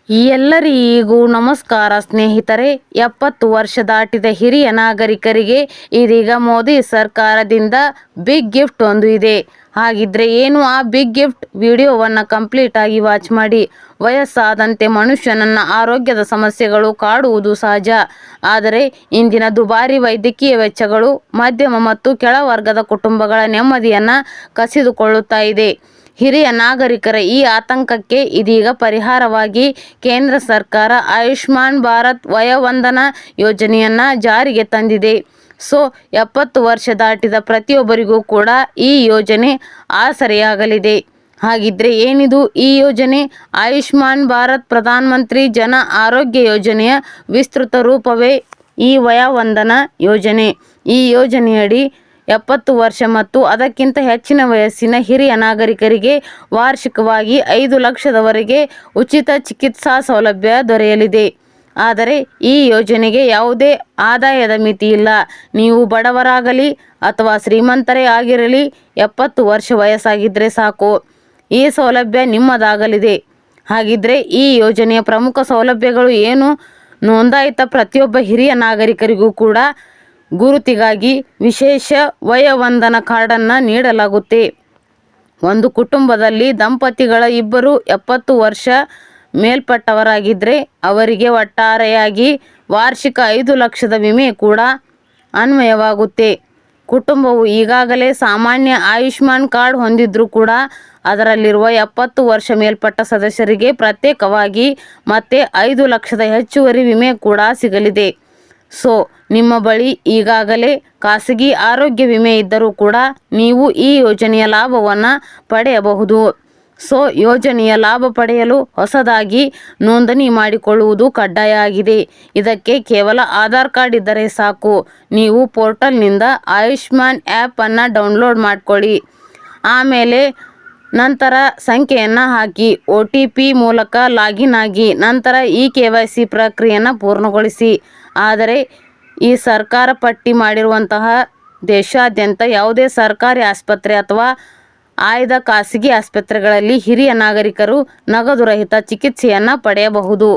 ಎಲ್ಲರಿಗೂ ನಮಸ್ಕಾರ ಸ್ನೇಹಿತರೆ. 70 ವರ್ಷ ದಾಟಿದ ಹಿರಿಯ ನಾಗರಿಕರಿಗೆ ಇದೀಗ ಮೋದಿ ಸರ್ಕಾರದಿಂದ ಬಿಗ್ ಗಿಫ್ಟ್ ಒಂದು ಇದೆ. ಹಾಗಿದ್ರೆ ಏನು ಆ ಬಿಗ್ ಗಿಫ್ಟ್? ವಿಡಿಯೋವನ್ನು ಕಂಪ್ಲೀಟ್ ಆಗಿ ವಾಚ್ ಮಾಡಿ. ವಯಸ್ಸಾದಂತೆ ಮನುಷ್ಯನನ್ನ ಆರೋಗ್ಯದ ಸಮಸ್ಯೆಗಳು ಕಾಡುವುದು ಸಹಜ. ಆದರೆ ಇಂದಿನ ದುಬಾರಿ ವೈದ್ಯಕೀಯ ವೆಚ್ಚಗಳು ಮಧ್ಯಮ ಮತ್ತು ಕೆಳವರ್ಗದ ಕುಟುಂಬಗಳ ನೆಮ್ಮದಿಯನ್ನು ಕಸಿದುಕೊಳ್ಳುತ್ತಾ ಇದೆ. ಹಿರಿಯ ನಾಗರಿಕರ ಈ ಆತಂಕಕ್ಕೆ ಇದೀಗ ಪರಿಹಾರವಾಗಿ ಕೇಂದ್ರ ಸರ್ಕಾರ ಆಯುಷ್ಮಾನ್ ಭಾರತ್ ವಯೋವಂದನಾ ಯೋಜನೆಯನ್ನು ಜಾರಿಗೆ ತಂದಿದೆ. 70 ವರ್ಷ ದಾಟಿದ ಪ್ರತಿಯೊಬ್ಬರಿಗೂ ಕೂಡ ಈ ಯೋಜನೆ ಆಸರೆಯಾಗಲಿದೆ. ಹಾಗಿದ್ರೆ ಏನಿದು ಈ ಯೋಜನೆ? ಆಯುಷ್ಮಾನ್ ಭಾರತ್ ಪ್ರಧಾನಮಂತ್ರಿ ಜನ ಆರೋಗ್ಯ ಯೋಜನೆಯ ವಿಸ್ತೃತ ರೂಪವೇ ಈ ವಯೋವಂದನಾ ಯೋಜನೆ. ಈ ಯೋಜನೆಯಡಿ 70 ವರ್ಷ ಮತ್ತು ಅದಕ್ಕಿಂತ ಹೆಚ್ಚಿನ ವಯಸ್ಸಿನ ಹಿರಿಯ ನಾಗರಿಕರಿಗೆ ವಾರ್ಷಿಕವಾಗಿ 5 ಲಕ್ಷದವರೆಗೆ ಉಚಿತ ಚಿಕಿತ್ಸಾ ಸೌಲಭ್ಯ ದೊರೆಯಲಿದೆ. ಆದರೆ ಈ ಯೋಜನೆಗೆ ಯಾವುದೇ ಆದಾಯದ ಮಿತಿ ಇಲ್ಲ. ನೀವು ಬಡವರಾಗಲಿ ಅಥವಾ ಶ್ರೀಮಂತರೇ ಆಗಿರಲಿ, 70 ವರ್ಷ ವಯಸ್ಸಾಗಿದ್ದರೆ ಸಾಕು, ಈ ಸೌಲಭ್ಯ ನಿಮ್ಮದಾಗಲಿದೆ. ಹಾಗಿದ್ರೆ ಈ ಯೋಜನೆಯ ಪ್ರಮುಖ ಸೌಲಭ್ಯಗಳು ಏನು? ನೋಂದಾಯಿತ ಪ್ರತಿಯೊಬ್ಬ ಹಿರಿಯ ನಾಗರಿಕರಿಗೂ ಕೂಡ ಗುರುತಿಗಾಗಿ ವಿಶೇಷ ವಯೋವಂದನಾ ಕಾರ್ಡನ್ನು ನೀಡಲಾಗುತ್ತೆ. ಒಂದು ಕುಟುಂಬದಲ್ಲಿ ದಂಪತಿಗಳ ಇಬ್ಬರು 70 ವರ್ಷ ಮೇಲ್ಪಟ್ಟವರಾಗಿದ್ದರೆ ಅವರಿಗೆ ಒಟ್ಟಾರೆಯಾಗಿ ವಾರ್ಷಿಕ 5 ಲಕ್ಷದ ವಿಮೆ ಕೂಡ ಅನ್ವಯವಾಗುತ್ತೆ. ಕುಟುಂಬವು ಈಗಾಗಲೇ ಸಾಮಾನ್ಯ ಆಯುಷ್ಮಾನ್ ಕಾರ್ಡ್ ಹೊಂದಿದ್ರೂ ಕೂಡ ಅದರಲ್ಲಿರುವ 70 ವರ್ಷ ಮೇಲ್ಪಟ್ಟ ಸದಸ್ಯರಿಗೆ ಪ್ರತ್ಯೇಕವಾಗಿ ಮತ್ತೆ 5 ಲಕ್ಷದ ಹೆಚ್ಚುವರಿ ವಿಮೆ ಕೂಡ ಸಿಗಲಿದೆ. ನಿಮ್ಮ ಬಳಿ ಈಗಾಗಲೇ ಖಾಸಗಿ ಆರೋಗ್ಯ ವಿಮೆ ಇದ್ದರೂ ಕೂಡ ನೀವು ಈ ಯೋಜನೆಯ ಲಾಭವನ್ನು ಪಡೆಯಬಹುದು. ಯೋಜನೆಯ ಲಾಭ ಪಡೆಯಲು ಹೊಸದಾಗಿ ನೋಂದಣಿ ಮಾಡಿಕೊಳ್ಳುವುದು ಕಡ್ಡಾಯ ಆಗಿದೆ. ಇದಕ್ಕೆ ಕೇವಲ ಆಧಾರ್ ಕಾರ್ಡ್ ಇದ್ದರೆ ಸಾಕು. ನೀವು ಪೋರ್ಟಲ್ನಿಂದ ಆಯುಷ್ಮಾನ್ ಆ್ಯಪನ್ನು ಡೌನ್ಲೋಡ್ ಮಾಡಿಕೊಳ್ಳಿ. ಆಮೇಲೆ ನಂತರ ಸಂಖ್ಯೆಯನ್ನು ಹಾಕಿ OTP ಮೂಲಕ ಲಾಗಿನ್ ಆಗಿ ನಂತರ ಈ KYC ಪ್ರಕ್ರಿಯೆಯನ್ನು ಪೂರ್ಣಗೊಳಿಸಿ. ಆದರೆ ಈ ಸರ್ಕಾರ ಪಟ್ಟಿ ಮಾಡಿರುವಂತಹ ದೇಶಾದ್ಯಂತ ಯಾವುದೇ ಸರ್ಕಾರಿ ಆಸ್ಪತ್ರೆ ಅಥವಾ ಆಯ್ದ ಖಾಸಗಿ ಆಸ್ಪತ್ರೆಗಳಲ್ಲಿ ಹಿರಿಯ ನಾಗರಿಕರು ನಗದು ರಹಿತ ಚಿಕಿತ್ಸೆಯನ್ನು ಪಡೆಯಬಹುದು.